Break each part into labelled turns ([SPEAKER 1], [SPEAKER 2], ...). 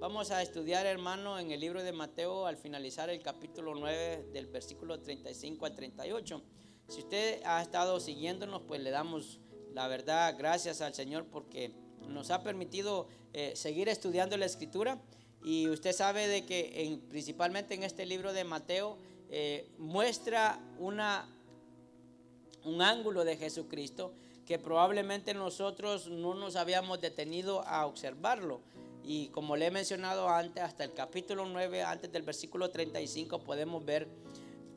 [SPEAKER 1] Vamos a estudiar, hermano, en el libro de Mateo al finalizar el capítulo 9 del versículo 35 al 38. Si usted ha estado siguiéndonos, pues le damos la verdad gracias al Señor porque nos ha permitido seguir estudiando la Escritura. Y usted sabe de que principalmente en este libro de Mateo muestra un ángulo de Jesucristo que probablemente nosotros no nos habíamos detenido a observarlo. Y como le he mencionado antes, hasta el capítulo 9, antes del versículo 35, podemos ver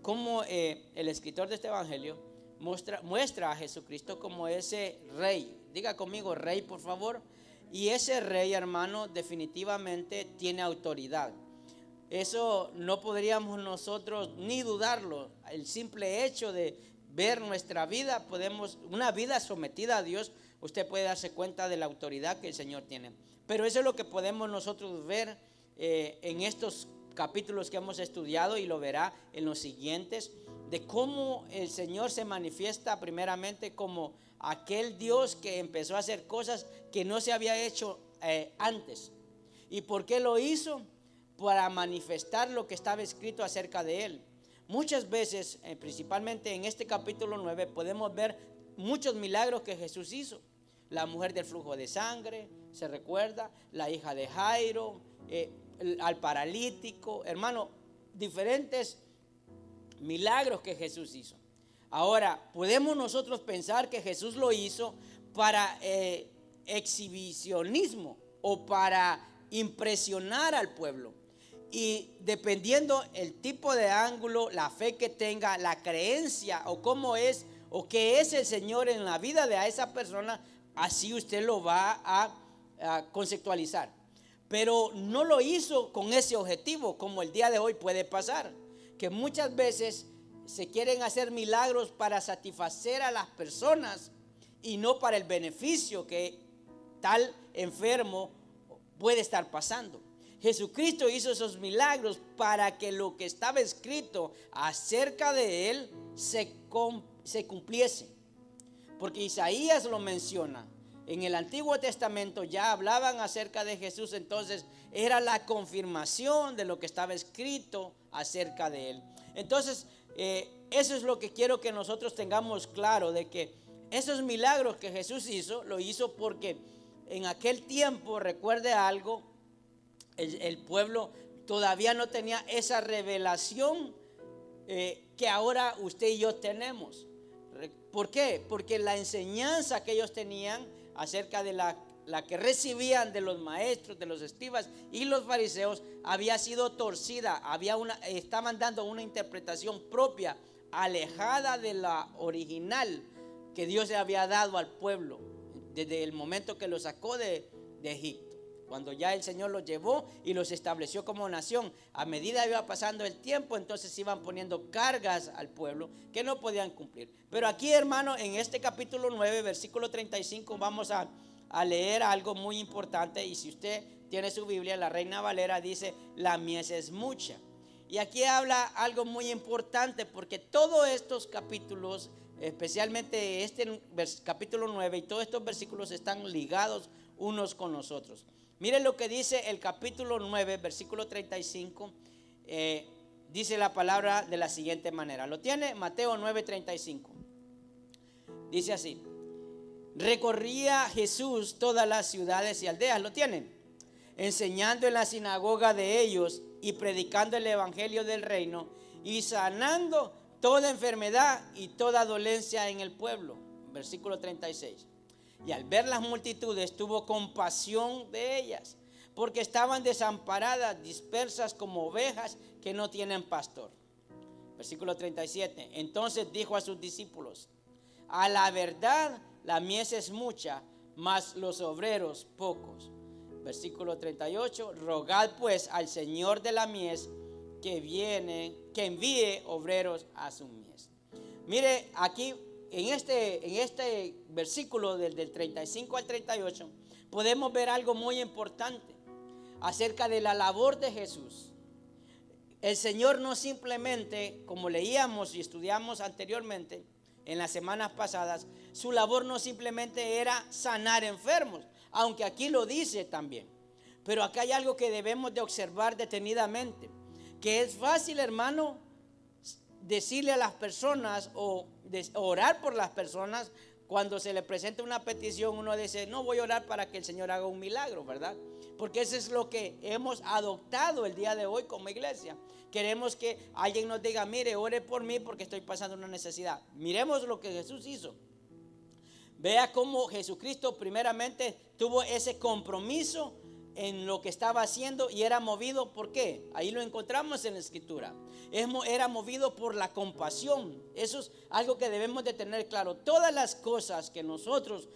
[SPEAKER 1] cómo el escritor de este evangelio muestra a Jesucristo como ese rey. Diga conmigo rey, por favor. Y ese rey, hermano, definitivamente tiene autoridad. Eso no podríamos nosotros ni dudarlo. El simple hecho de ver nuestra vida, una vida sometida a Dios, usted puede darse cuenta de la autoridad que el Señor tiene. Pero eso es lo que podemos nosotros ver en estos capítulos que hemos estudiado, y lo verá en los siguientes, de cómo el Señor se manifiesta primeramente como aquel Dios que empezó a hacer cosas que no se había hecho antes. ¿Y por qué lo hizo? Para manifestar lo que estaba escrito acerca de Él. Muchas veces, principalmente en este capítulo 9, podemos ver muchos milagros que Jesús hizo. La mujer del flujo de sangre, se recuerda, la hija de Jairo, al paralítico, hermano, diferentes milagros que Jesús hizo. Ahora, podemos nosotros pensar que Jesús lo hizo para exhibicionismo o para impresionar al pueblo. Y dependiendo el tipo de ángulo, la fe que tenga, la creencia o cómo es o qué es el Señor en la vida de esa persona, así usted lo va a conceptualizar. Pero no lo hizo con ese objetivo, como el día de hoy puede pasar, que muchas veces se quieren hacer milagros para satisfacer a las personas y no para el beneficio que tal enfermo puede estar pasando. Jesucristo hizo esos milagros para que lo que estaba escrito acerca de Él se cumpliese. Porque Isaías lo menciona. En el Antiguo Testamento ya hablaban acerca de Jesús, entonces era la confirmación de lo que estaba escrito acerca de Él. Entonces, eso es lo que quiero que nosotros tengamos claro, de que esos milagros que Jesús hizo, lo hizo porque en aquel tiempo, recuerde algo, el pueblo todavía no tenía esa revelación que ahora usted y yo tenemos. ¿Por qué? Porque la enseñanza que ellos tenían acerca de la que recibían de los maestros, de los escribas y los fariseos, había sido torcida. Estaban dando una interpretación propia, alejada de la original que Dios le había dado al pueblo desde el momento que lo sacó de Egipto. Cuando ya el Señor los llevó y los estableció como nación, a medida que iba pasando el tiempo, entonces iban poniendo cargas al pueblo que no podían cumplir. Pero aquí, hermano, en este capítulo 9, versículo 35, vamos a leer algo muy importante. Y si usted tiene su Biblia, la Reina Valera dice: la mies es mucha. Y aquí habla algo muy importante, porque todos estos capítulos, especialmente este capítulo 9 y todos estos versículos, están ligados unos con nosotros. Miren lo que dice el capítulo 9, versículo 35. Dice la palabra de la siguiente manera. ¿Lo tiene? Mateo 9, 35. Dice así: recorría Jesús todas las ciudades y aldeas. ¿Lo tienen? Enseñando en la sinagoga de ellos y predicando el evangelio del reino y sanando toda enfermedad y toda dolencia en el pueblo. Versículo 36. Y al ver las multitudes tuvo compasión de ellas, porque estaban desamparadas, dispersas como ovejas que no tienen pastor. Versículo 37. Entonces dijo a sus discípulos: a la verdad la mies es mucha, mas los obreros pocos. Versículo 38. Rogad pues al Señor de la mies que envíe obreros a su mies. Mire aquí. En este versículo del 35 al 38 podemos ver algo muy importante acerca de la labor de Jesús. El Señor no simplemente, como leíamos y estudiamos anteriormente en las semanas pasadas, su labor no simplemente era sanar enfermos, aunque aquí lo dice también. Pero acá hay algo que debemos de observar detenidamente, que es fácil, hermano, decirle a las personas o orar por las personas. Cuando se le presenta una petición, uno dice, no voy a orar para que el Señor haga un milagro, ¿verdad? Porque eso es lo que hemos adoptado el día de hoy como iglesia. Queremos que alguien nos diga, mire, ore por mí porque estoy pasando una necesidad. Miremos lo que Jesús hizo. Vea cómo Jesucristo primeramente tuvo ese compromiso en lo que estaba haciendo y era movido, ¿por qué? Ahí lo encontramos en la escritura. Era movido por la compasión. Eso es algo que debemos de tener claro. Todas las cosas que nosotros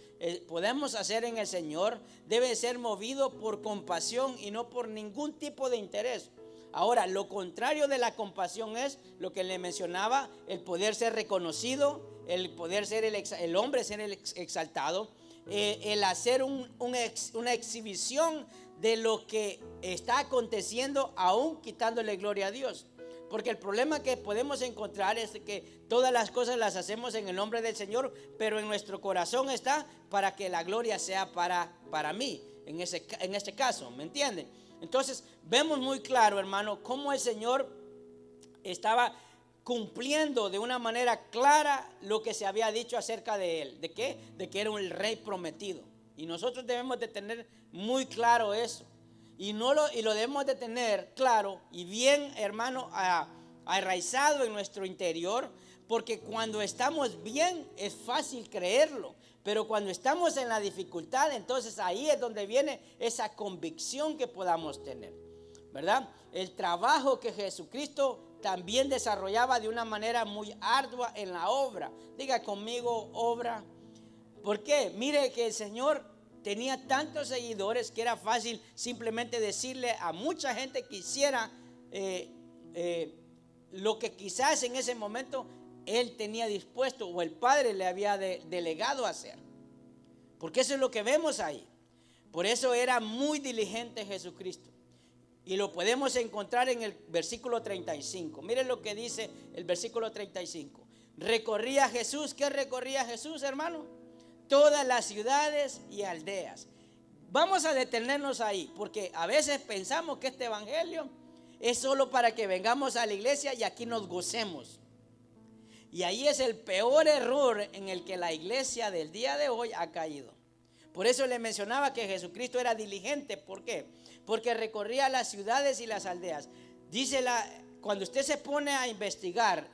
[SPEAKER 1] podemos hacer en el Señor debe ser movido por compasión y no por ningún tipo de interés. Ahora, lo contrario de la compasión es lo que le mencionaba, el poder ser reconocido, el poder ser el hombre ser exaltado, el hacer una exhibición de lo que está aconteciendo, aún quitándole gloria a Dios. Porque el problema que podemos encontrar es que todas las cosas las hacemos en el nombre del Señor, pero en nuestro corazón está para que la gloria sea para mí, en este caso, ¿me entienden? Entonces vemos muy claro, hermano, cómo el Señor estaba cumpliendo de una manera clara lo que se había dicho acerca de él. ¿De qué? De que era el rey prometido. Y nosotros debemos de tener muy claro eso. Y lo debemos de tener claro y bien, hermano, arraizado en nuestro interior. Porque cuando estamos bien es fácil creerlo. Pero cuando estamos en la dificultad, entonces ahí es donde viene esa convicción que podamos tener, ¿verdad? El trabajo que Jesucristo también desarrollaba de una manera muy ardua en la obra. Diga conmigo, obra. ¿Por qué? Mire que el Señor tenía tantos seguidores que era fácil simplemente decirle a mucha gente que hiciera lo que quizás en ese momento él tenía dispuesto o el Padre le había delegado a hacer. Porque eso es lo que vemos ahí. Por eso era muy diligente Jesucristo. Y lo podemos encontrar en el versículo 35. Miren lo que dice el versículo 35. Recorría Jesús. ¿Qué recorría Jesús, hermano? Todas las ciudades y aldeas. Vamos a detenernos ahí, porque a veces pensamos que este evangelio es solo para que vengamos a la iglesia y aquí nos gocemos. Y ahí es el peor error en el que la iglesia del día de hoy ha caído. Por eso le mencionaba que Jesucristo era diligente. ¿Por qué? Porque recorría las ciudades y las aldeas. Cuando usted se pone a investigar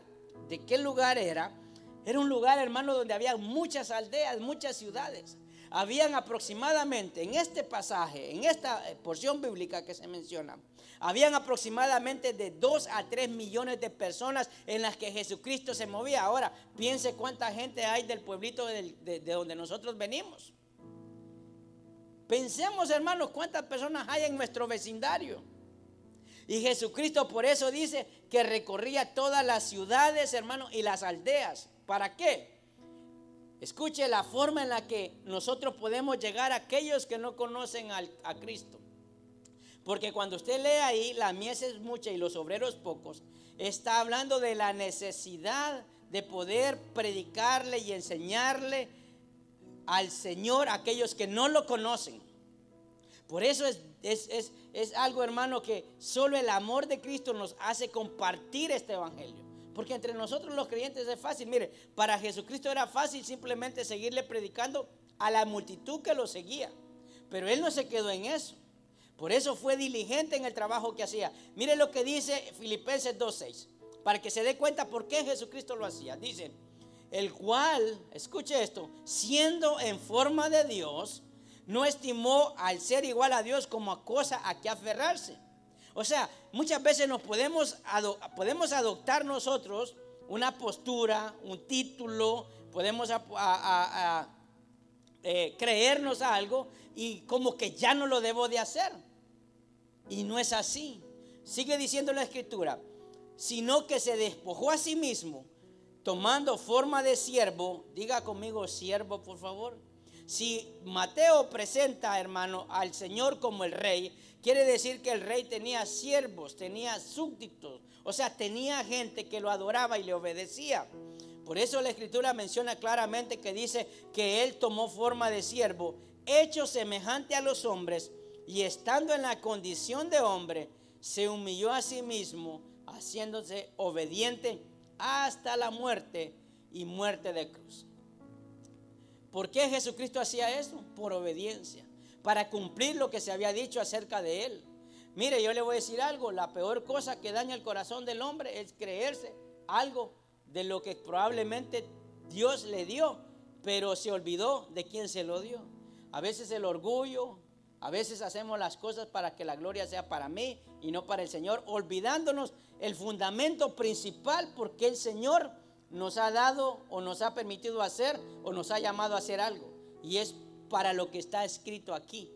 [SPEAKER 1] de qué lugar era un lugar, hermano, donde había muchas aldeas, muchas ciudades. Habían aproximadamente, en este pasaje, en esta porción bíblica que se menciona, habían aproximadamente de 2 a 3 millones de personas en las que Jesucristo se movía. Ahora, piense cuánta gente hay del pueblito de donde nosotros venimos. Pensemos, hermanos, cuántas personas hay en nuestro vecindario. Y Jesucristo por eso dice que recorría todas las ciudades, hermanos, y las aldeas. ¿Para qué? Escuche la forma en la que nosotros podemos llegar a aquellos que no conocen a Cristo. Porque cuando usted lee ahí, la mies es mucha y los obreros pocos, está hablando de la necesidad de poder predicarle y enseñarle al Señor a aquellos que no lo conocen. Por eso es algo, hermano, que solo el amor de Cristo nos hace compartir este evangelio. Porque entre nosotros los creyentes es fácil. Mire, para Jesucristo era fácil simplemente seguirle predicando a la multitud que lo seguía. Pero él no se quedó en eso. Por eso fue diligente en el trabajo que hacía. Mire lo que dice Filipenses 2:6. Para que se dé cuenta por qué Jesucristo lo hacía. Dice, el cual, escuche esto, siendo en forma de Dios, no estimó al ser igual a Dios como a cosa a que aferrarse. O sea, muchas veces podemos adoptar nosotros una postura, un título, podemos creernos algo y como que ya no lo debo de hacer. Y no es así. Sigue diciendo la Escritura, sino que se despojó a sí mismo, tomando forma de siervo. Diga conmigo siervo, por favor. Si Mateo presenta, hermano, al Señor como el rey, quiere decir que el rey tenía siervos, tenía súbditos, o sea, tenía gente que lo adoraba y le obedecía. Por eso la Escritura menciona claramente que dice que él tomó forma de siervo, hecho semejante a los hombres, y estando en la condición de hombre, se humilló a sí mismo, haciéndose obediente hasta la muerte y muerte de cruz. ¿Por qué Jesucristo hacía eso? Por obediencia, para cumplir lo que se había dicho acerca de él. Mire, yo le voy a decir algo, la peor cosa que daña el corazón del hombre es creerse algo de lo que probablemente Dios le dio, pero se olvidó de quién se lo dio. A veces el orgullo, a veces hacemos las cosas para que la gloria sea para mí y no para el Señor, olvidándonos el fundamento principal, porque el Señor nos ha dado o nos ha permitido hacer o nos ha llamado a hacer algo, y es para lo que está escrito aquí,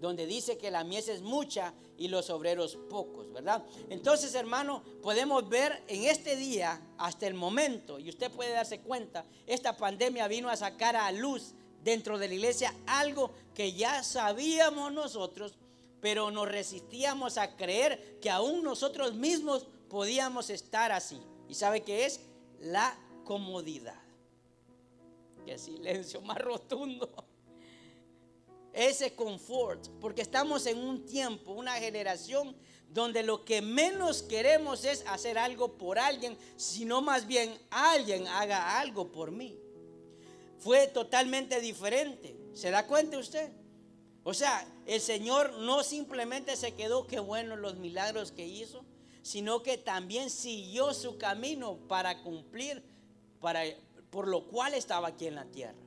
[SPEAKER 1] donde dice que la mies es mucha y los obreros pocos, ¿verdad? Entonces, hermano, podemos ver en este día hasta el momento, y usted puede darse cuenta, esta pandemia vino a sacar a luz dentro de la iglesia algo que ya sabíamos nosotros, pero nos resistíamos a creer que aún nosotros mismos podíamos estar así. ¿Y sabe qué es? La comodidad. Qué silencio más rotundo. Ese confort, porque estamos en un tiempo, una generación donde lo que menos queremos es hacer algo por alguien, sino más bien alguien haga algo por mí. Fue totalmente diferente. ¿Se da cuenta usted? O sea, el Señor no simplemente se quedó, qué bueno los milagros que hizo, sino que también siguió su camino para cumplir, por lo cual estaba aquí en la tierra.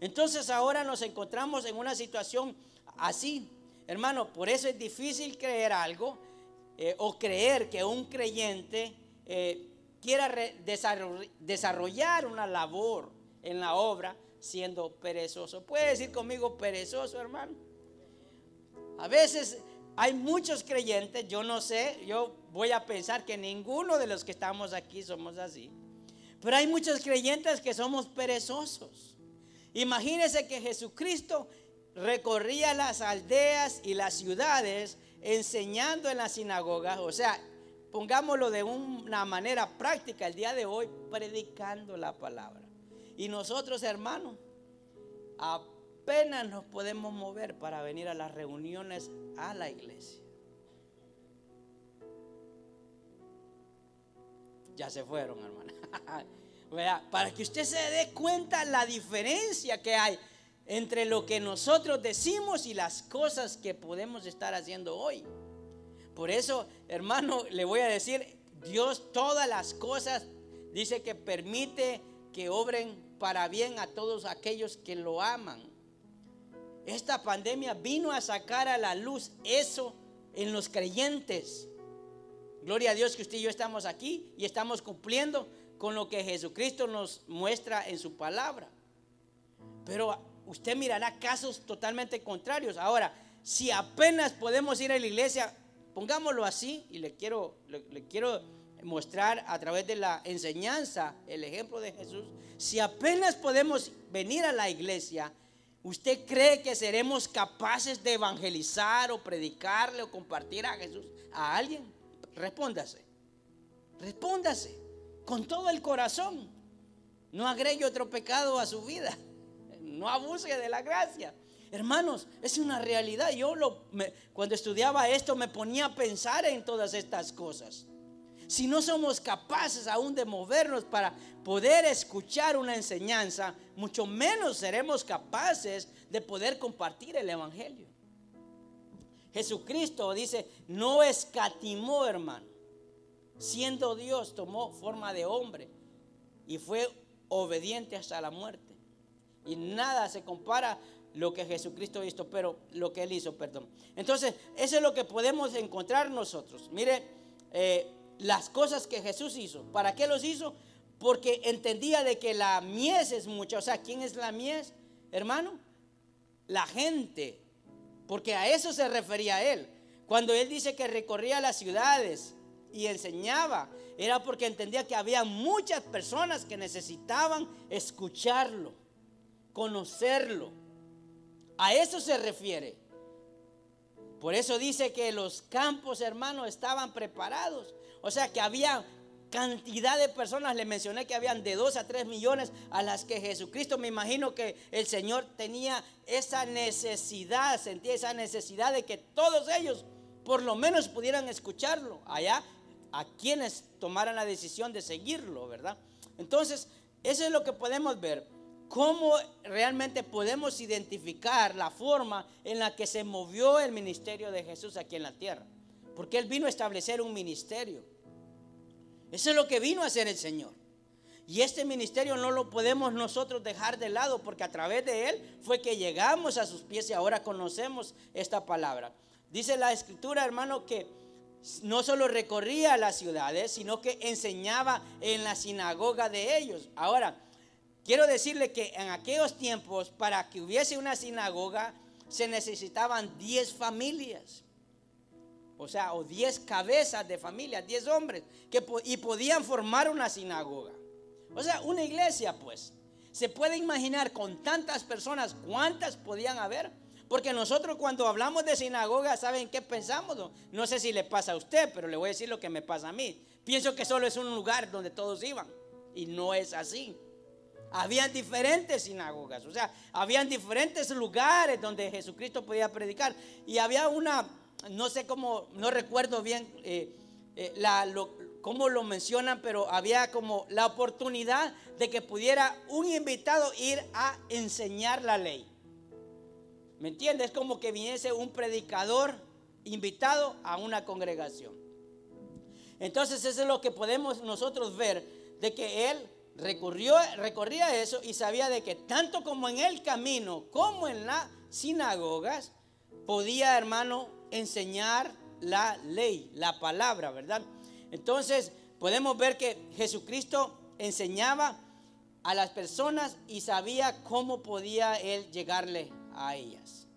[SPEAKER 1] Entonces ahora nos encontramos en una situación así, hermano. Por eso es difícil creer algo o creer que un creyente quiera desarrollar una labor en la obra siendo perezoso. ¿Puede decir conmigo perezoso, hermano? A veces hay muchos creyentes, yo no sé, yo voy a pensar que ninguno de los que estamos aquí somos así, pero hay muchos creyentes que somos perezosos. Imagínense que Jesucristo recorría las aldeas y las ciudades enseñando en las sinagogas, o sea, pongámoslo de una manera práctica el día de hoy, predicando la palabra. Y nosotros, hermanos, apenas nos podemos mover para venir a las reuniones a la iglesia. Ya se fueron, hermano. Para que usted se dé cuenta la diferencia que hay entre lo que nosotros decimos y las cosas que podemos estar haciendo hoy. Por eso, hermano, le voy a decir, Dios todas las cosas dice que permite que obren para bien a todos aquellos que lo aman. Esta pandemia vino a sacar a la luz eso en los creyentes. Gloria a Dios que usted y yo estamos aquí y estamos cumpliendo con lo que Jesucristo nos muestra en su palabra. Pero usted mirará casos totalmente contrarios. Ahora, si apenas podemos ir a la iglesia, pongámoslo así, y le quiero mostrar a través de la enseñanza el ejemplo de Jesús. Si apenas podemos venir a la iglesia, ¿usted cree que seremos capaces de evangelizar o predicarle o compartir a Jesús a alguien? Respóndase con todo el corazón. No agregue otro pecado a su vida, no abuse de la gracia. Hermanos, es una realidad. Cuando estudiaba esto me ponía a pensar en todas estas cosas. Si no somos capaces aún de movernos para poder escuchar una enseñanza, mucho menos seremos capaces de poder compartir el evangelio. Jesucristo dice, no escatimó, hermano. Siendo Dios, tomó forma de hombre y fue obediente hasta la muerte. Y nada se compara lo que Jesucristo hizo, pero lo que Él hizo, perdón. Entonces, eso es lo que podemos encontrar nosotros. Mire, las cosas que Jesús hizo. ¿Para qué los hizo? Porque entendía de que la mies es mucha. O sea, ¿quién es la mies, hermano? La gente. Porque a eso se refería Él. Cuando Él dice que recorría las ciudades y enseñaba, era porque entendía que había muchas personas que necesitaban escucharlo, conocerlo. A eso se refiere. Por eso dice que los campos, hermanos, estaban preparados. O sea que había cantidad de personas. Le mencioné que habían de 2 a 3 millones a las que Jesucristo, me imagino que el Señor tenía esa necesidad, sentía esa necesidad de que todos ellos por lo menos pudieran escucharlo allá, a quienes tomaran la decisión de seguirlo, ¿verdad? Entonces, eso es lo que podemos ver, cómo realmente podemos identificar la forma en la que se movió el ministerio de Jesús aquí en la tierra, porque Él vino a establecer un ministerio. Eso es lo que vino a hacer el Señor. Y este ministerio no lo podemos nosotros dejar de lado, porque a través de Él fue que llegamos a sus pies y ahora conocemos esta palabra. Dice la Escritura, hermano, que no solo recorría las ciudades, sino que enseñaba en la sinagoga de ellos. Ahora, quiero decirle que en aquellos tiempos, para que hubiese una sinagoga, se necesitaban 10 familias. O sea, o 10 cabezas de familia, 10 hombres, y podían formar una sinagoga. O sea, una iglesia, pues. ¿Se puede imaginar con tantas personas cuántas podían haber? Porque nosotros cuando hablamos de sinagoga, ¿saben qué pensamos? No sé si le pasa a usted, pero le voy a decir lo que me pasa a mí. Pienso que solo es un lugar donde todos iban, y no es así. Habían diferentes sinagogas, o sea, habían diferentes lugares donde Jesucristo podía predicar. Y había una, no sé cómo, no recuerdo bien cómo lo mencionan, pero había como la oportunidad de que pudiera un invitado ir a enseñar la ley. ¿Me entiendes? Es como que viniese un predicador invitado a una congregación. Entonces eso es lo que podemos nosotros ver, de que él recorría eso y sabía de que tanto como en el camino como en las sinagogas podía, hermano, enseñar la ley, la palabra, ¿verdad? Entonces podemos ver que Jesucristo enseñaba a las personas y sabía cómo podía él llegarle a ellas.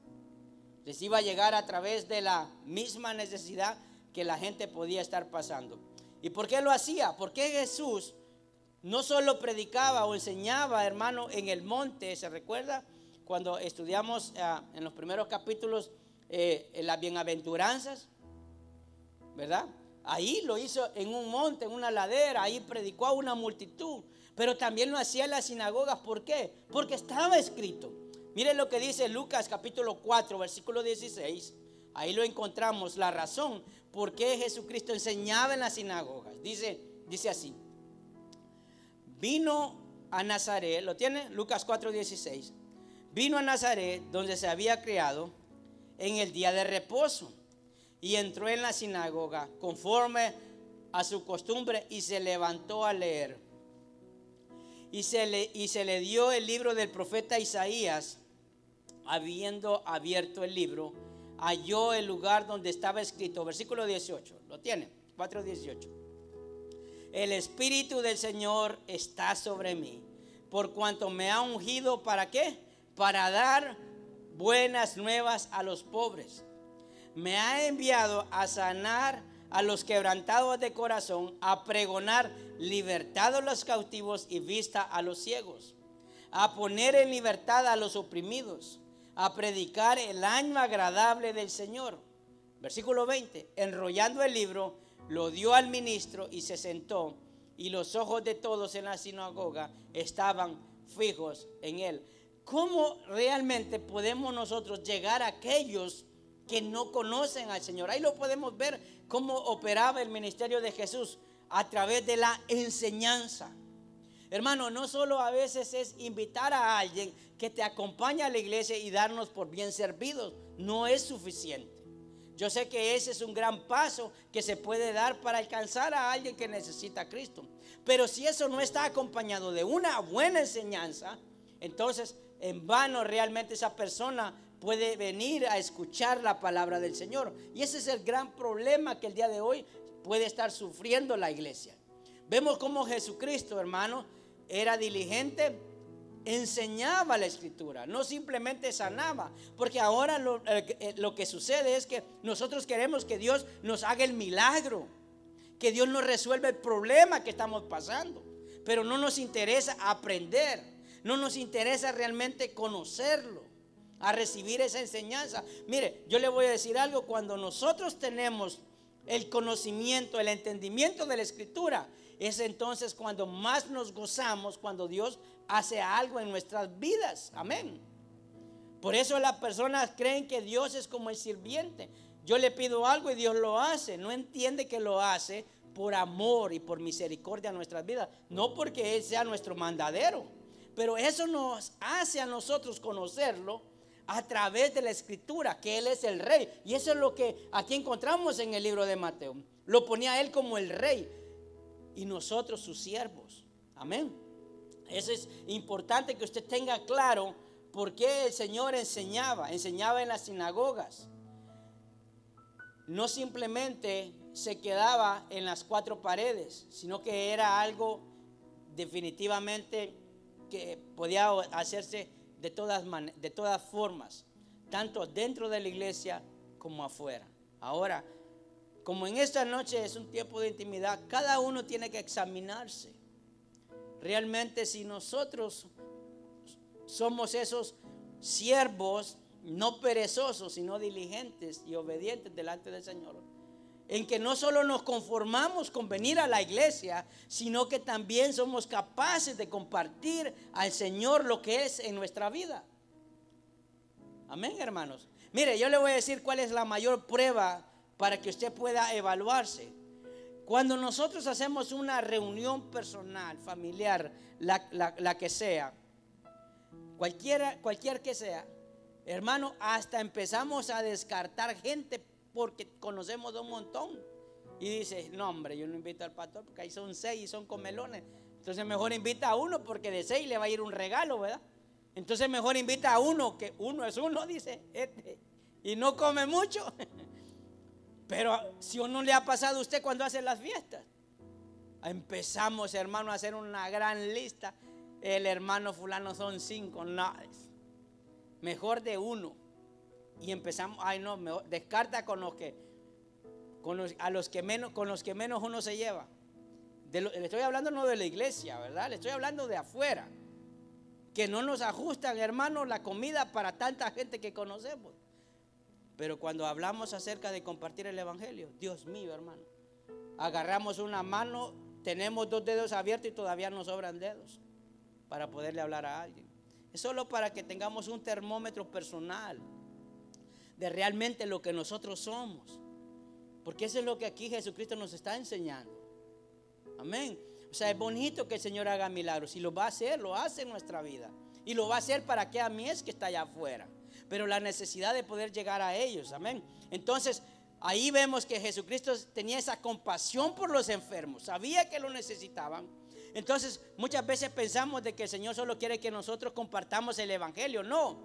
[SPEAKER 1] Les iba a llegar a través de la misma necesidad que la gente podía estar pasando. ¿Y por qué lo hacía? Porque Jesús no solo predicaba o enseñaba, hermano, en el monte. ¿Se recuerda? Cuando estudiamos en los primeros capítulos en las bienaventuranzas, ¿verdad? Ahí lo hizo en un monte, en una ladera. Ahí predicó a una multitud. Pero también lo hacía en las sinagogas. ¿Por qué? Porque estaba escrito. Miren lo que dice Lucas capítulo 4, versículo 16. Ahí lo encontramos, la razón por qué Jesucristo enseñaba en las sinagogas. Dice así: vino a Nazaret, ¿lo tiene? Lucas 4, 16. Vino a Nazaret, donde se había criado, en el día de reposo, y entró en la sinagoga conforme a su costumbre y se levantó a leer. Y se le dio el libro del profeta Isaías. Habiendo abierto el libro, halló el lugar donde estaba escrito, versículo 18, ¿lo tiene? 4:18. El Espíritu del Señor está sobre mí, por cuanto me ha ungido, ¿para qué? Para dar buenas nuevas a los pobres. Me ha enviado a sanar a los quebrantados de corazón, a pregonar libertad a los cautivos y vista a los ciegos, a poner en libertad a los oprimidos, a predicar el año agradable del Señor. Versículo 20. Enrollando el libro, lo dio al ministro y se sentó, y los ojos de todos en la sinagoga estaban fijos en él. ¿Cómo realmente podemos nosotros llegar a aquellos que no conocen al Señor? Ahí lo podemos ver cómo operaba el ministerio de Jesús a través de la enseñanza. Hermano, no solo a veces es invitar a alguien que te acompañe a la iglesia y darnos por bien servidos. No es suficiente. Yo sé que ese es un gran paso que se puede dar para alcanzar a alguien que necesita a Cristo. Pero si eso no está acompañado de una buena enseñanza, entonces en vano realmente esa persona puede venir a escuchar la palabra del Señor. Y ese es el gran problema que el día de hoy puede estar sufriendo la iglesia. Vemos cómo Jesucristo, hermano, era diligente, enseñaba la escritura, no simplemente sanaba. Porque ahora lo que sucede es que nosotros queremos que Dios nos haga el milagro, que Dios nos resuelva el problema que estamos pasando, pero no nos interesa aprender, no nos interesa realmente conocerlo, a recibir esa enseñanza. Mire, yo le voy a decir algo: cuando nosotros tenemos el conocimiento, el entendimiento de la escritura, es entonces cuando más nos gozamos, cuando Dios hace algo en nuestras vidas. Amén. Por eso las personas creen que Dios es como el sirviente. Yo le pido algo y Dios lo hace. No entiende que lo hace por amor y por misericordia a nuestras vidas, no porque Él sea nuestro mandadero. Pero eso nos hace a nosotros conocerlo a través de la Escritura, que Él es el Rey. Y eso es lo que aquí encontramos en el libro de Mateo. Lo ponía Él como el Rey y nosotros sus siervos. Amén. Eso es importante que usted tenga claro por qué el Señor enseñaba en las sinagogas. No simplemente se quedaba en las cuatro paredes, sino que era algo definitivamente que podía hacerse de todas formas, tanto dentro de la iglesia como afuera. Ahora, como en esta noche es un tiempo de intimidad, cada uno tiene que examinarse. Realmente, si nosotros somos esos siervos no perezosos, sino diligentes y obedientes delante del Señor, en que no solo nos conformamos con venir a la iglesia, sino que también somos capaces de compartir al Señor lo que es en nuestra vida. Amén, hermanos. Mire, yo le voy a decir cuál es la mayor prueba para que usted pueda evaluarse. Cuando nosotros hacemos una reunión personal, familiar, la que sea, cualquier que sea, hermano, hasta empezamos a descartar gente porque conocemos de un montón. Y dice, no hombre, yo no invito al pastor porque ahí son 6 y son comelones. Entonces mejor invita a uno porque de 6 le va a ir un regalo, ¿verdad? Entonces mejor invita a uno, que uno es uno, dice y no come mucho. Pero si uno le ha pasado a usted cuando hace las fiestas, empezamos, hermano, a hacer una gran lista. El hermano fulano son 5, no, mejor de uno. Y empezamos, ay no, mejor, descarta con los que menos uno se lleva. Le estoy hablando no de la iglesia, ¿verdad? Le estoy hablando de afuera. Que no nos ajustan, hermano, la comida para tanta gente que conocemos. Pero cuando hablamos acerca de compartir el evangelio, Dios mío, hermano, agarramos una mano, tenemos 2 dedos abiertos y todavía nos sobran dedos para poderle hablar a alguien. Es solo para que tengamos un termómetro personal de realmente lo que nosotros somos, porque eso es lo que aquí Jesucristo nos está enseñando. Amén. O sea, es bonito que el Señor haga milagros, y lo va a hacer, lo hace en nuestra vida, y lo va a hacer para que a mí es que está allá afuera, pero la necesidad de poder llegar a ellos. Amén. Entonces ahí vemos que Jesucristo tenía esa compasión por los enfermos, sabía que lo necesitaban. Entonces muchas veces pensamos de que el Señor solo quiere que nosotros compartamos el evangelio. No,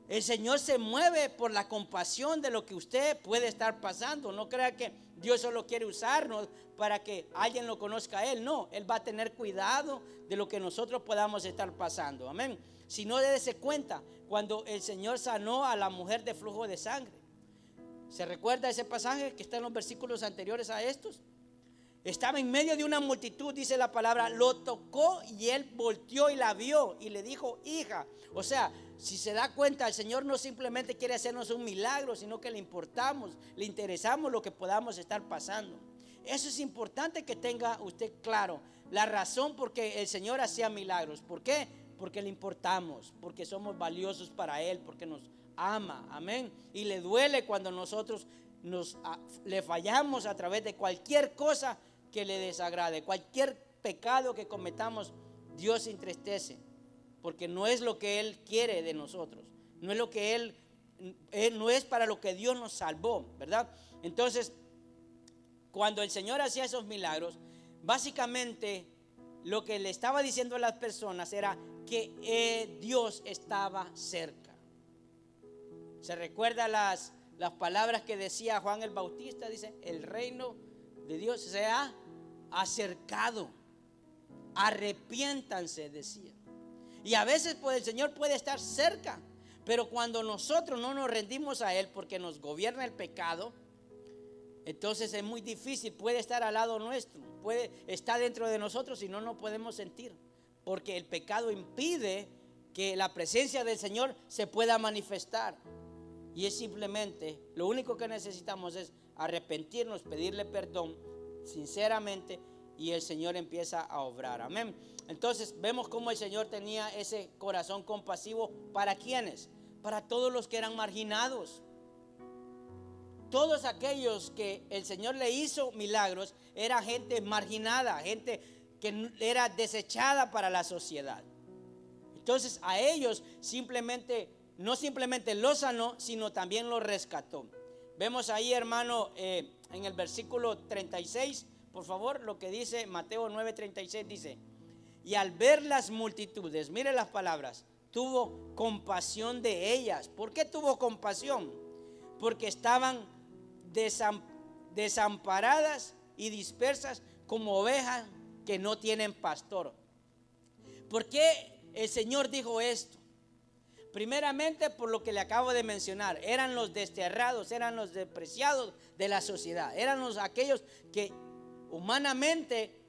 [SPEAKER 1] el Señor se mueve por la compasión de lo que usted puede estar pasando. No crea que Dios solo quiere usarnos para que alguien lo conozca a Él. No, Él va a tener cuidado de lo que nosotros podamos estar pasando. Amén. Si no, dése cuenta cuando el Señor sanó a la mujer de flujo de sangre. ¿Se recuerda ese pasaje que está en los versículos anteriores a estos? Estaba en medio de una multitud, dice la palabra, lo tocó y él volteó y la vio y le dijo, hija. O sea, si se da cuenta, el Señor no simplemente quiere hacernos un milagro, sino que le importamos, le interesamos lo que podamos estar pasando. Eso es importante que tenga usted claro, la razón por qué el Señor hacía milagros. ¿Por qué? Porque le importamos, porque somos valiosos para Él, porque nos ama. Amén. Y le duele cuando nosotros le fallamos a través de cualquier cosa que le desagrade, cualquier pecado que cometamos. Dios se entristece, porque no es lo que Él quiere de nosotros, no es lo que Él no es para lo que Dios nos salvó, ¿verdad? Entonces, cuando el Señor hacía esos milagros, básicamente lo que le estaba diciendo a las personas era que Dios estaba cerca. ¿Se recuerda las palabras que decía Juan el Bautista? Dice, el reino de Dios se ha acercado, arrepiéntanse, decía. Y a veces pues el Señor puede estar cerca, pero cuando nosotros no nos rendimos a Él porque nos gobierna el pecado, entonces es muy difícil. Puede estar al lado nuestro, puede estar dentro de nosotros y no nos podemos sentir, porque el pecado impide que la presencia del Señor se pueda manifestar. Y es simplemente, lo único que necesitamos es arrepentirnos, pedirle perdón sinceramente y el Señor empieza a obrar. Amén. Entonces vemos cómo el Señor tenía ese corazón compasivo. ¿Para quiénes? Para todos los que eran marginados. Todos aquellos que el Señor le hizo milagros era gente marginada, gente que era desechada para la sociedad. Entonces a ellos no simplemente los sanó, sino también los rescató. Vemos ahí, hermano, en el versículo 36, por favor, lo que dice Mateo 9:36, dice: y al ver las multitudes, mire las palabras, tuvo compasión de ellas. ¿Por qué tuvo compasión? Porque estaban desamparadas y dispersas como ovejas que no tienen pastor. ¿Por qué el Señor dijo esto? Primeramente por lo que le acabo de mencionar. Eran los desterrados, eran los despreciados de la sociedad, eran aquellos que humanamente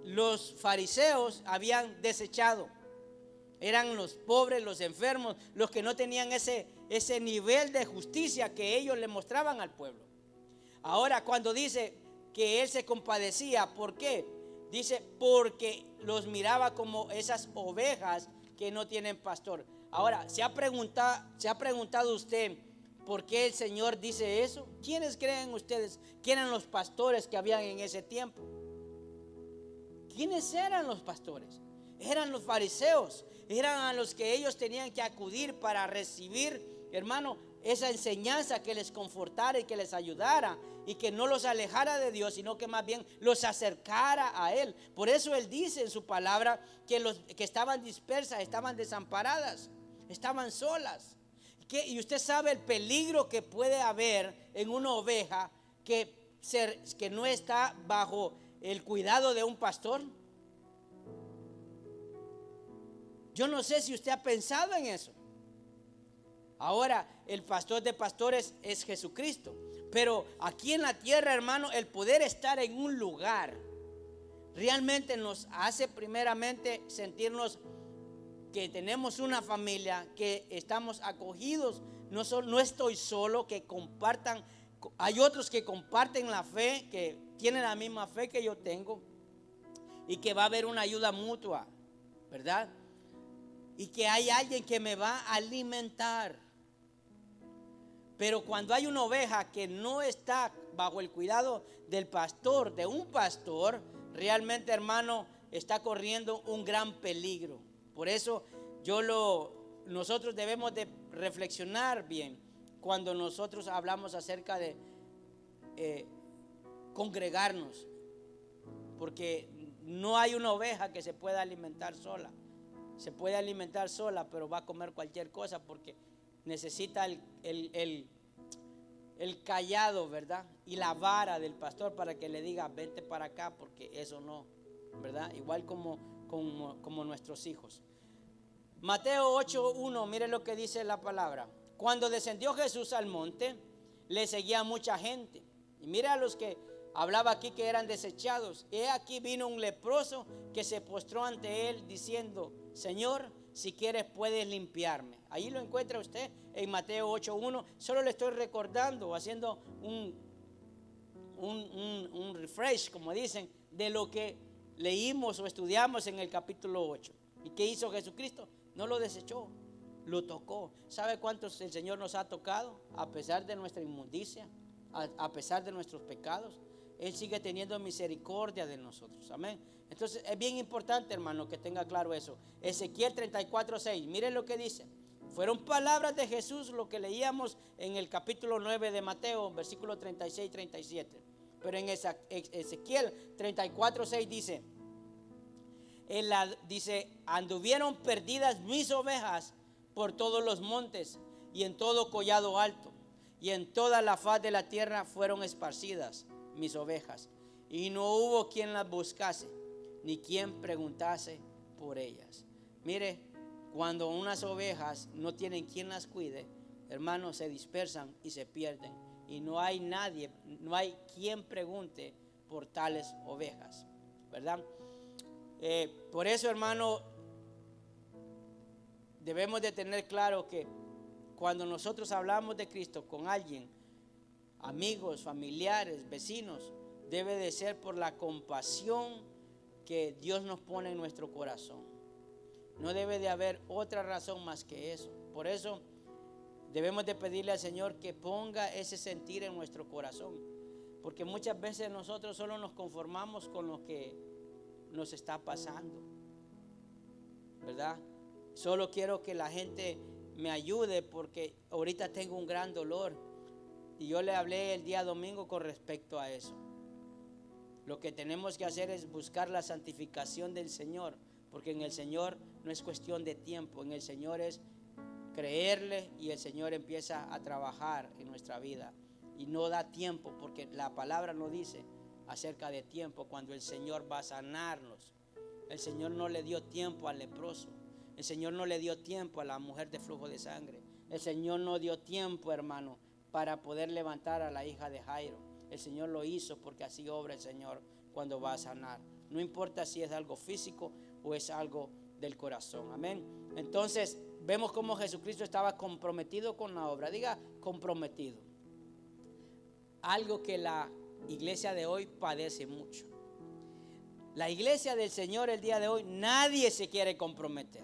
[SPEAKER 1] los fariseos habían desechado. Eran los pobres, los enfermos, los que no tenían ese nivel de justicia que ellos le mostraban al pueblo. Ahora, cuando dice que Él se compadecía, ¿por qué? Dice, porque los miraba como esas ovejas que no tienen pastor. Ahora, ¿se ha preguntado usted por qué el Señor dice eso? ¿Quiénes creen ustedes que eran los pastores que habían en ese tiempo? ¿Quiénes eran los pastores? Eran los fariseos. Eran a los que ellos tenían que acudir para recibir, hermano, esa enseñanza que les confortara y que les ayudara y que no los alejara de Dios, sino que más bien los acercara a Él. Por eso Él dice en su palabra que estaban dispersas, estaban desamparadas, estaban solas. Y usted sabe el peligro que puede haber en una oveja que no está bajo el cuidado de un pastor. Yo no sé si usted ha pensado en eso. Ahora, el pastor de pastores es Jesucristo. Pero aquí en la tierra, hermano, el poder estar en un lugar realmente nos hace primeramente sentirnos que tenemos una familia, que estamos acogidos. No estoy solo, que compartan. Hay otros que comparten la fe, que tienen la misma fe que yo tengo, y que va a haber una ayuda mutua, ¿verdad? Y que hay alguien que me va a alimentar. Pero cuando hay una oveja que no está bajo el cuidado del pastor, de un pastor, realmente, hermano, está corriendo un gran peligro. Por eso nosotros debemos de reflexionar bien cuando nosotros hablamos acerca de congregarnos, porque no hay una oveja que se pueda alimentar sola. Se puede alimentar sola, pero va a comer cualquier cosa porque necesita el callado, ¿verdad? Y la vara del pastor para que le diga, vente para acá, porque eso no, ¿verdad? Igual como nuestros hijos. Mateo 8:1, mire lo que dice la palabra. Cuando descendió Jesús al monte, le seguía mucha gente. Y mira a los que hablaba aquí que eran desechados. He aquí vino un leproso que se postró ante él diciendo, Señor, si quieres puedes limpiarme. Ahí lo encuentra usted en Mateo 8:1. Solo le estoy recordando, haciendo un refresh, como dicen, de lo que leímos o estudiamos en el capítulo 8. ¿Y qué hizo Jesucristo? No lo desechó, lo tocó. ¿Sabe cuántos el Señor nos ha tocado? A pesar de nuestra inmundicia, a pesar de nuestros pecados, Él sigue teniendo misericordia de nosotros. Amén. Entonces es bien importante, hermano, que tenga claro eso. Ezequiel 34:6, miren lo que dice. Fueron palabras de Jesús lo que leíamos en el capítulo 9 de Mateo, versículos 36 y 37. Pero en Ezequiel 34:6 dice, anduvieron perdidas mis ovejas por todos los montes y en todo collado alto, y en toda la faz de la tierra fueron esparcidas mis ovejas, y no hubo quien las buscase, ni quien preguntase por ellas. Mire, cuando unas ovejas no tienen quien las cuide, hermanos, se dispersan y se pierden, y no hay nadie, no hay quien pregunte por tales ovejas, ¿verdad? Por eso, hermano, debemos de tener claro que cuando nosotros hablamos de Cristo con alguien, amigos, familiares, vecinos, debe de ser por la compasión que Dios nos pone en nuestro corazón. No debe de haber otra razón más que eso. Por eso debemos de pedirle al Señor que ponga ese sentir en nuestro corazón, porque muchas veces nosotros solo nos conformamos con lo que nos está pasando, ¿verdad? Solo quiero que la gente me ayude porque ahorita tengo un gran dolor. Y yo le hablé el día domingo con respecto a eso. Lo que tenemos que hacer es buscar la santificación del Señor, porque en el Señor no es cuestión de tiempo, en el Señor es creerle y el Señor empieza a trabajar en nuestra vida. Y no da tiempo, porque la palabra no dice acerca de tiempo cuando el Señor va a sanarnos. El Señor no le dio tiempo al leproso. El Señor no le dio tiempo a la mujer de flujo de sangre. El Señor no dio tiempo, hermano, para poder levantar a la hija de Jairo. El Señor lo hizo porque así obra el Señor cuando va a sanar. No importa si es algo físico o es algo del corazón. Amén. Entonces vemos cómo Jesucristo estaba comprometido con la obra. Diga comprometido. Algo que la iglesia de hoy padece mucho. La iglesia del Señor el día de hoy, nadie se quiere comprometer.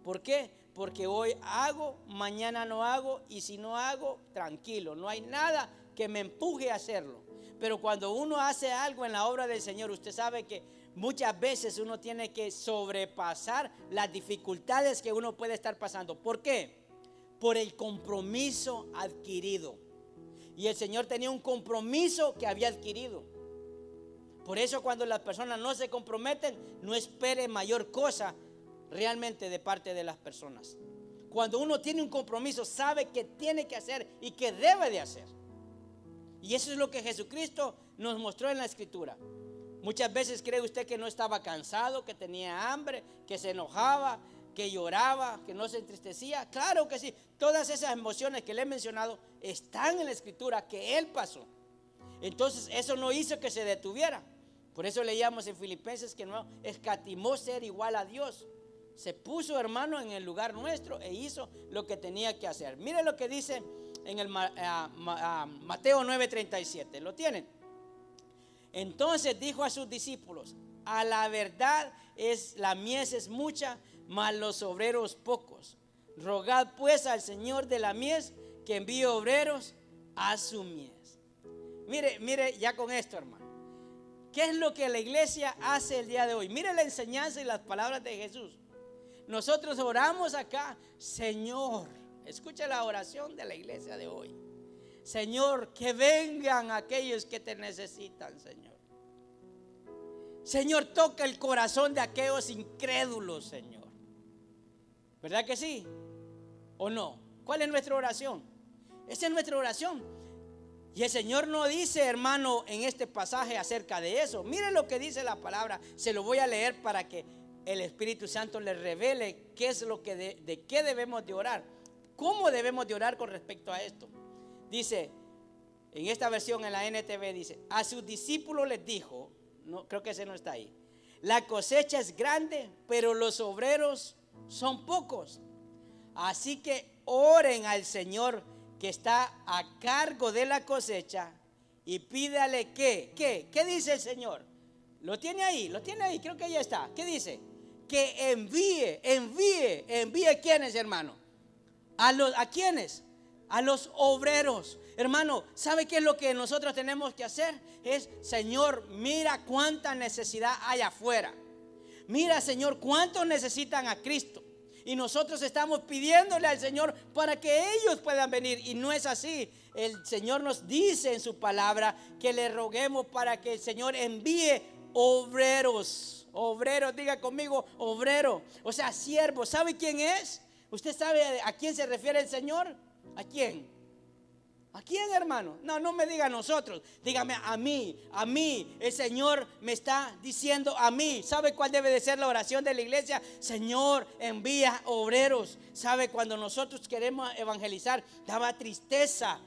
[SPEAKER 1] ¿Por qué? Porque hoy hago, mañana no hago, y si no hago, tranquilo, no hay nada que me empuje a hacerlo. Pero cuando uno hace algo en la obra del Señor, usted sabe que muchas veces uno tiene que sobrepasar las dificultades que uno puede estar pasando. ¿Por qué? Por el compromiso adquirido. Y el Señor tenía un compromiso que había adquirido. Por eso cuando las personas no se comprometen, no espere mayor cosa realmente de parte de las personas. Cuando uno tiene un compromiso, sabe que tiene que hacer y que debe de hacer. Y eso es lo que Jesucristo nos mostró en la Escritura. Muchas veces cree usted que no estaba cansado, que tenía hambre, que se enojaba, que lloraba, que no se entristecía. Claro que sí, todas esas emociones que le he mencionado están en la Escritura que Él pasó. Entonces eso no hizo que se detuviera. Por eso leíamos en Filipenses que no escatimó ser igual a Dios. Se puso, hermano, en el lugar nuestro e hizo lo que tenía que hacer. Mire lo que dice en el Mateo 9:37. ¿Lo tienen? Entonces dijo a sus discípulos: a la verdad la mies es mucha, mas los obreros pocos. Rogad pues al Señor de la mies que envíe obreros a su mies. Mire ya con esto, hermano. ¿Qué es lo que la iglesia hace el día de hoy? Mire la enseñanza y las palabras de Jesús. Nosotros oramos acá: Señor, escucha la oración de la iglesia de hoy. Señor, que vengan aquellos que te necesitan, Señor. Señor, toca el corazón de aquellos incrédulos, Señor. ¿Verdad que sí? ¿O no? ¿Cuál es nuestra oración? Esa es nuestra oración. Y el Señor no dice, hermano, en este pasaje acerca de eso. Miren lo que dice la palabra. Se lo voy a leer para que el Espíritu Santo le revele qué es lo que de qué debemos de orar. ¿Cómo debemos de orar con respecto a esto? Dice, en esta versión, en la NTV, dice: a sus discípulos les dijo, no, creo que ese no está ahí: la cosecha es grande, pero los obreros son pocos. Así que oren al Señor que está a cargo de la cosecha y pídale ¿qué dice el Señor? Lo tiene ahí, creo que ya está. ¿Qué dice? Que envíe ¿quiénes, hermano? ¿A quiénes? A los obreros. Hermano, ¿sabe qué es lo que nosotros tenemos que hacer? Es: Señor, mira cuánta necesidad hay afuera. Mira, Señor, cuántos necesitan a Cristo. Y nosotros estamos pidiéndole al Señor para que ellos puedan venir. Y no es así. El Señor nos dice en su palabra que le roguemos para que el Señor envíe obreros. Obreros, diga conmigo, obrero. O sea, siervo. ¿Sabe quién es? ¿Usted sabe a quién se refiere el Señor? ¿A quién? ¿A quién, hermano? No me diga a nosotros. Dígame a mí. El Señor me está diciendo a mí. ¿Sabe cuál debe de ser la oración de la iglesia? Señor, envía obreros. ¿Sabe? Cuando nosotros queremos evangelizar, daba tristeza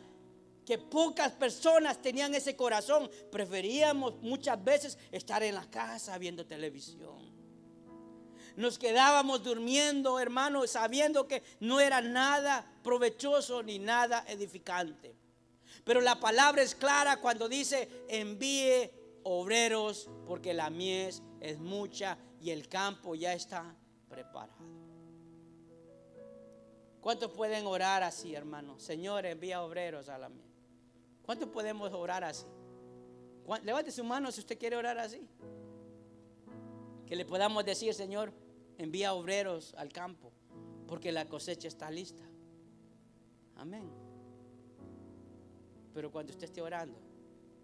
[SPEAKER 1] que pocas personas tenían ese corazón. Preferíamos muchas veces estar en la casa viendo televisión. Nos quedábamos durmiendo, hermanos, sabiendo que no era nada provechoso ni nada edificante. Pero la palabra es clara cuando dice: envíe obreros porque la mies es mucha y el campo ya está preparado. ¿Cuántos pueden orar así, hermano? Señor, envía obreros a la mies. ¿Cuántos podemos orar así? Levante su mano si usted quiere orar así. Que le podamos decir: Señor, envía obreros al campo porque la cosecha está lista. Amén. Pero cuando usted esté orando,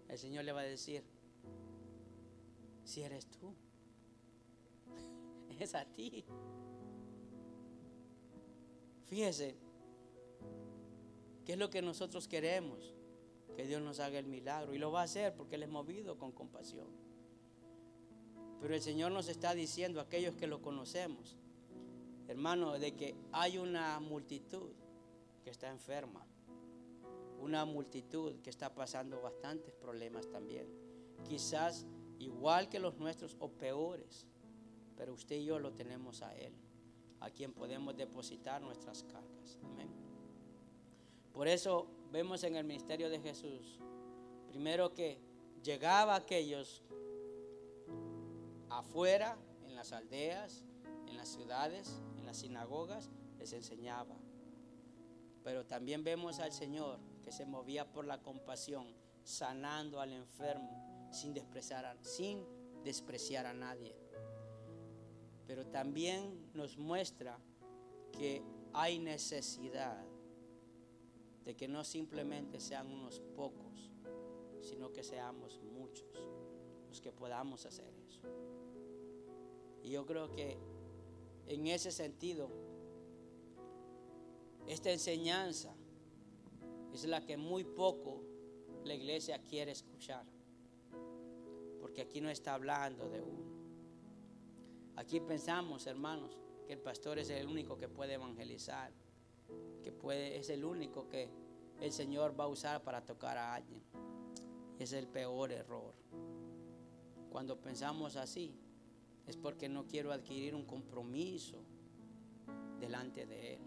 [SPEAKER 1] el Señor le va a decir: si eres tú, es a ti. Fíjese, ¿qué es lo que nosotros queremos? Que Dios nos haga el milagro, y lo va a hacer porque Él es movido con compasión. Pero el Señor nos está diciendo a aquellos que lo conocemos, hermano, de que hay una multitud que está enferma, una multitud que está pasando bastantes problemas también, quizás igual que los nuestros o peores, pero usted y yo lo tenemos a Él, a quien podemos depositar nuestras cargas. Amén. Por eso vemos en el ministerio de Jesús, primero, que llegaba a aquellos afuera, en las aldeas, en las ciudades, en las sinagogas, les enseñaba. Pero también vemos al Señor que se movía por la compasión, sanando al enfermo sin despreciar a nadie. Pero también nos muestra que hay necesidad de que no simplemente sean unos pocos, sino que seamos muchos los que podamos hacer eso. Y yo creo que en ese sentido, esta enseñanza es la que muy poco la iglesia quiere escuchar, porque aquí no está hablando de uno. Aquí pensamos, hermanos, que el pastor es el único que puede evangelizar, es el único que el Señor va a usar para tocar a alguien. Es el peor error. Cuando pensamos así, es porque no quiero adquirir un compromiso delante de Él.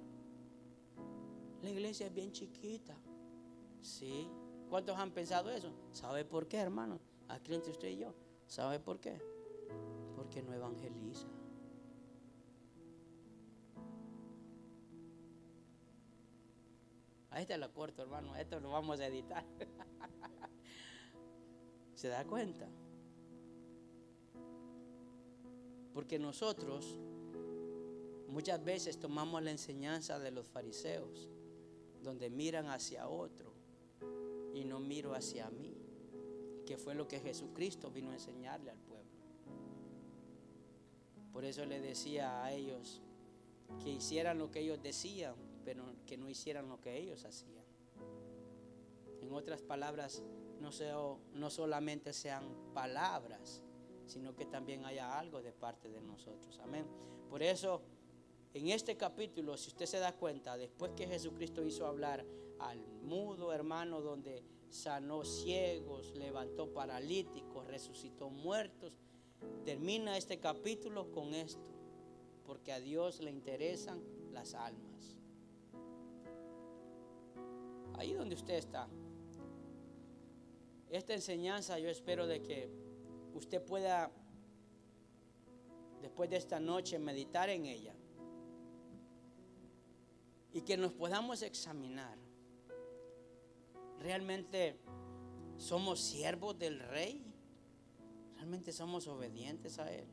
[SPEAKER 1] La iglesia es bien chiquita. Sí. ¿Cuántos han pensado eso? ¿Sabe por qué, hermano? Aquí entre usted y yo. ¿Sabe por qué? Porque no evangeliza. Ahí te lo corto, hermano. Esto lo vamos a editar. ¿Se da cuenta? Porque nosotros muchas veces tomamos la enseñanza de los fariseos, donde miran hacia otro y no miro hacia mí, que fue lo que Jesucristo vino a enseñarle al pueblo. Por eso le decía a ellos que hicieran lo que ellos decían, pero que no hicieran lo que ellos hacían. En otras palabras, no solamente sean palabras, sino que también haya algo de parte de nosotros. Amén. Por eso, en este capítulo, si usted se da cuenta, después que Jesucristo hizo hablar al mudo, hermano, donde sanó ciegos, levantó paralíticos, resucitó muertos, termina este capítulo con esto: porque a Dios le interesan las almas. Ahí donde usted está, esta enseñanza yo espero de que usted pueda, después de esta noche, meditar en ella y que nos podamos examinar. ¿Realmente somos siervos del Rey? ¿Realmente somos obedientes a Él?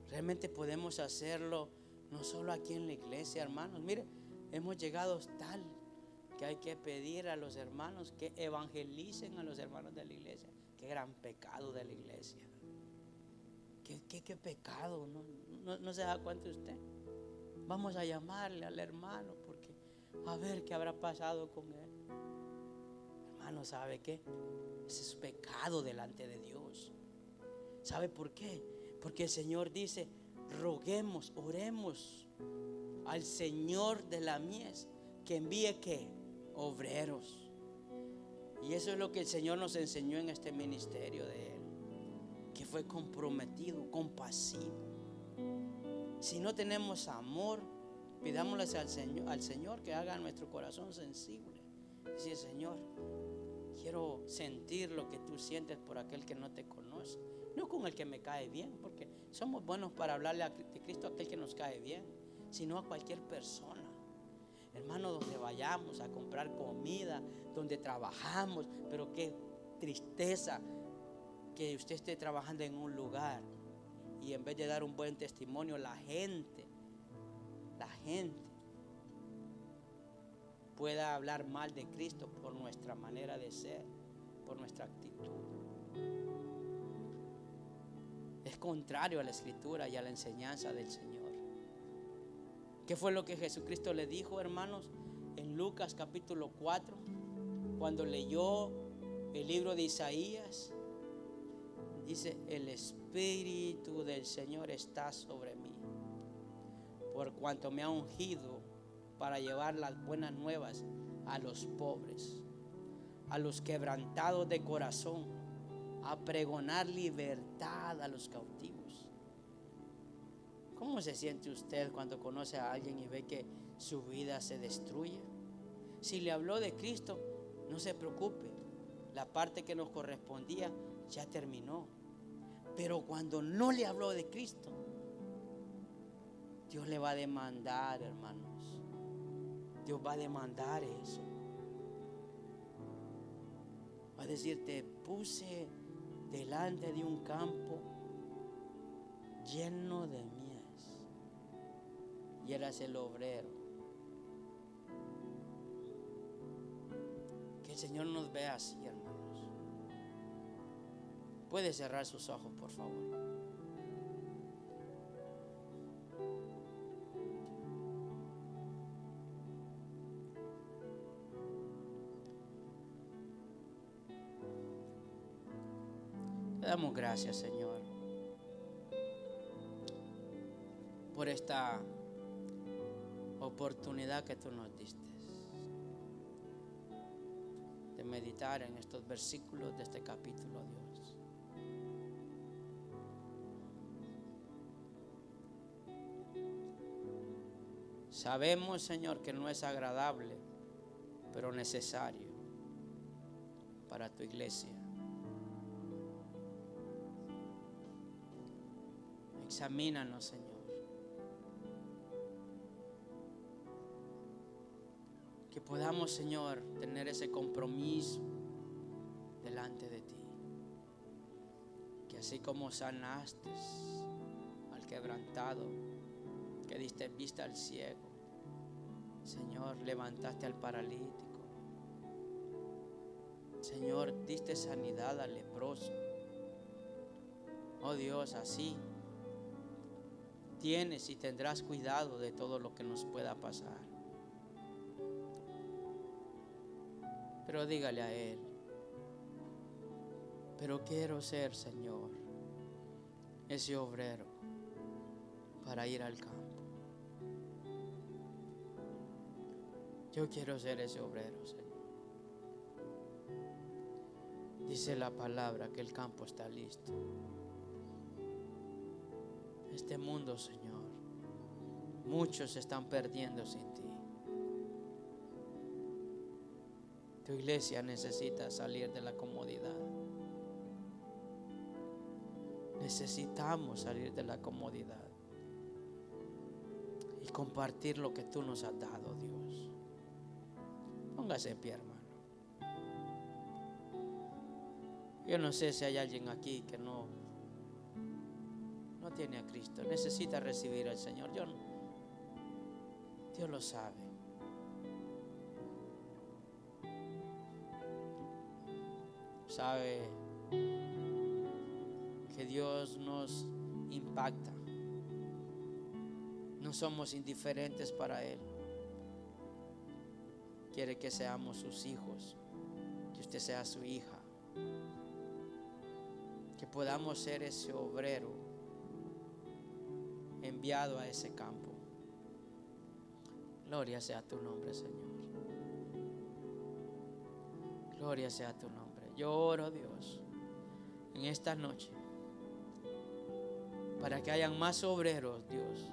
[SPEAKER 1] ¿Realmente podemos hacerlo no solo aquí en la iglesia, hermanos? Mire, hemos llegado tal que hay que pedir a los hermanos que evangelicen a los hermanos de la iglesia. Qué gran pecado de la iglesia. Qué pecado. No se da cuenta usted. Vamos a llamarle al hermano porque a ver qué habrá pasado con él. Hermano, ¿sabe qué? Ese es pecado delante de Dios. ¿Sabe por qué? Porque el Señor dice: roguemos, oremos al Señor de la mies que envíe ¿qué? Obreros. Y eso es lo que el Señor nos enseñó en este ministerio de Él, que fue comprometido, compasivo. Si no tenemos amor, Pidámosle al Señor que haga nuestro corazón sensible. Decir, Señor, quiero sentir lo que tú sientes por aquel que no te conoce. No con el que me cae bien, porque somos buenos para hablarle de Cristo a aquel que nos cae bien, sino a cualquier persona. Hermano, donde vayamos a comprar comida, donde trabajamos, pero qué tristeza que usted esté trabajando en un lugar y en vez de dar un buen testimonio, la gente pueda hablar mal de Cristo por nuestra manera de ser, por nuestra actitud. Es contrario a la Escritura y a la enseñanza del Señor. ¿Qué fue lo que Jesucristo le dijo, hermanos? En Lucas capítulo 4, cuando leyó el libro de Isaías, dice: el Espíritu del Señor está sobre mí, por cuanto me ha ungido para llevar las buenas nuevas a los pobres, a los quebrantados de corazón, a pregonar libertad a los cautivos. ¿Cómo se siente usted cuando conoce a alguien y ve que su vida se destruye? Si le habló de Cristo, no se preocupe, la parte que nos correspondía ya terminó. Pero cuando no le habló de Cristo, Dios le va a demandar, hermanos. Dios va a demandar eso. Va a decir: te puse delante de un campo lleno de mies y eras el obrero. Que el Señor nos vea así, hermanos. Puede cerrar sus ojos, por favor. Te damos gracias, Señor, por esta oportunidad que tú nos diste de meditar en estos versículos de este capítulo, Dios. Sabemos, Señor, que no es agradable, pero necesario para tu iglesia. Examínanos, Señor. Que podamos, Señor, tener ese compromiso delante de ti. Que así como sanaste al quebrantado, que diste vista al ciego, Señor, levantaste al paralítico. Señor, diste sanidad al leproso. Oh Dios, así tienes y tendrás cuidado de todo lo que nos pueda pasar. Pero dígale a Él: pero quiero ser, Señor, ese obrero para ir al campo. Yo quiero ser ese obrero, Señor. Dice la palabra que el campo está listo. Este mundo, Señor, muchos se están perdiendo sin ti. Tu iglesia necesita salir de la comodidad. Necesitamos salir de la comodidad y compartir lo que tú nos has dado, Dios. Póngase en pie, hermano. Yo no sé si hay alguien aquí que no tiene a Cristo, necesita recibir al Señor. Dios lo sabe. Sabe que Dios nos impacta. No somos indiferentes para Él. Quiere que seamos sus hijos, que usted sea su hija, que podamos ser ese obrero enviado a ese campo. Gloria sea tu nombre, Señor. Gloria sea tu nombre. Yo oro, Dios, en esta noche, para que hayan más obreros, Dios,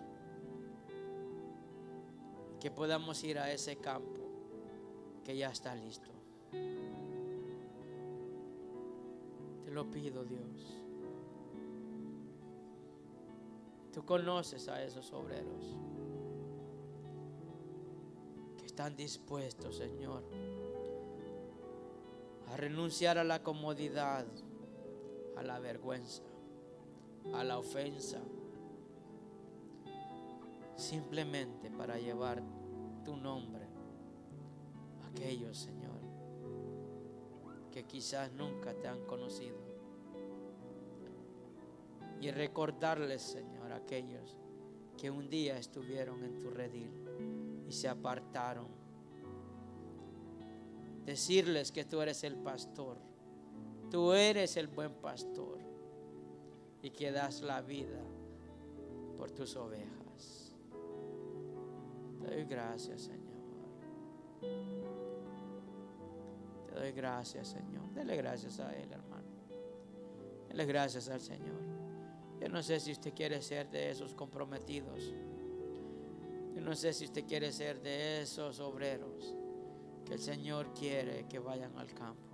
[SPEAKER 1] que podamos ir a ese campo que ya está listo. Te lo pido, Dios. Tú conoces a esos obreros que están dispuestos, Señor, a renunciar a la comodidad, a la vergüenza, a la ofensa, simplemente para llevar tu nombre a aquellos, Señor, que quizás nunca te han conocido, y recordarles, Señor, a aquellos que un día estuvieron en tu redil y se apartaron. Decirles que tú eres el pastor, tú eres el buen pastor, y que das la vida por tus ovejas. Te doy gracias, Señor. Te doy gracias, Señor. Dele gracias a Él, hermano. Dele gracias al Señor. Yo no sé si usted quiere ser de esos comprometidos. Yo no sé si usted quiere ser de esos obreros que el Señor quiere que vayan al campo.